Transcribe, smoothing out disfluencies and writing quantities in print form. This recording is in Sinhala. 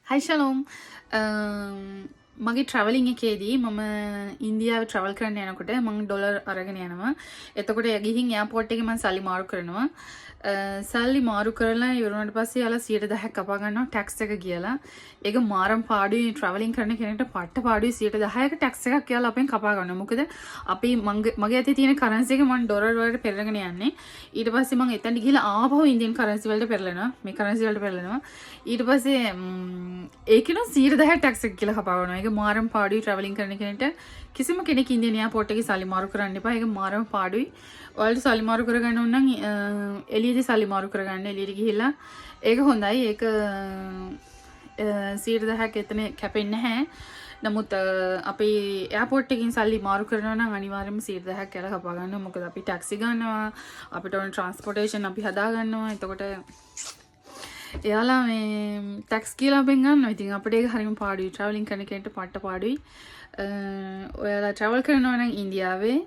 Hi Shalom. මගේ ට්‍රැවලින් එකේදී මම ඉන්දියාව ට්‍රැවල් කරන්න යනකොට මම ඩොලර් අරගෙන යනවා. එතකොට ගිහින් එයාපෝට් එකේ මම සල්ලි මාරු කරනවා. සල්ලි මාරු කරලා ඉවරනට පස්සේ යාලා 110ක් කපා ගන්නවා ටැක්ස් එක කියලා. ඒක මාරම් පාඩුයි ට්‍රැවලින් කරන කෙනෙක්ට පට්ට පාඩුයි 110ක ටැක්ස් එකක් කියලා අපෙන් කපා ගන්නවා. මොකද අපි මගේ අතේ තියෙන කරන්සි එක මම ඩොලර් වලට පෙරලගෙන යන්නේ. ඊට පස්සේ මම එතනට ගිහලා ආපහු ඉන්දියන් කරන්සි වලට පෙරලනවා. මේ කරන්සි වලට පෙරලනවා. ඊට පස්සේ ඒකන 110 ටැක්ස් එක කියලා කපා ගන්නවා. ඒක මාරම් පාඩුයි ට්‍රැවලින් කරන කෙනෙක්ට. කිසිම කෙනෙක් ඉන්දියන් එයාපෝට් එකේ සල්ලි මාරු කරන්න එපා. ඒක මාරම් පාඩුයි. ඔයාලට සල්ලි මාරු කරගන්න ඕන නම් එළියේදී සල්ලි මාරු කරගන්න. එළියට ගිහිල්ලා ඒක හොඳයි. ඒක 110ක් එතන කැපෙන්නේ නැහැ. නමුත් අපි එයාපෝට් එකකින් සල්ලි මාරු කරනවා නම් අනිවාර්යයෙන්ම 110ක් කියලා කපා ගන්නවා. මොකද අපි ටැක්සි ගන්නවා. අපිට ඕන ට්‍රාන්ස්පෝර්ටේෂන් අපි හදා ගන්නවා. එතකොට එයාලා මේ ටැක්ස් කියලා අපෙන් ගන්නවා. ඉතින් අපිට ඒක හරියම පාඩුයි. ට්‍රැවලින් කරන කෙනෙක්ට පට්ට පාඩුයි. ඔයාලා ට්‍රැවල් කරනවා නම් ඉන්දියාවේ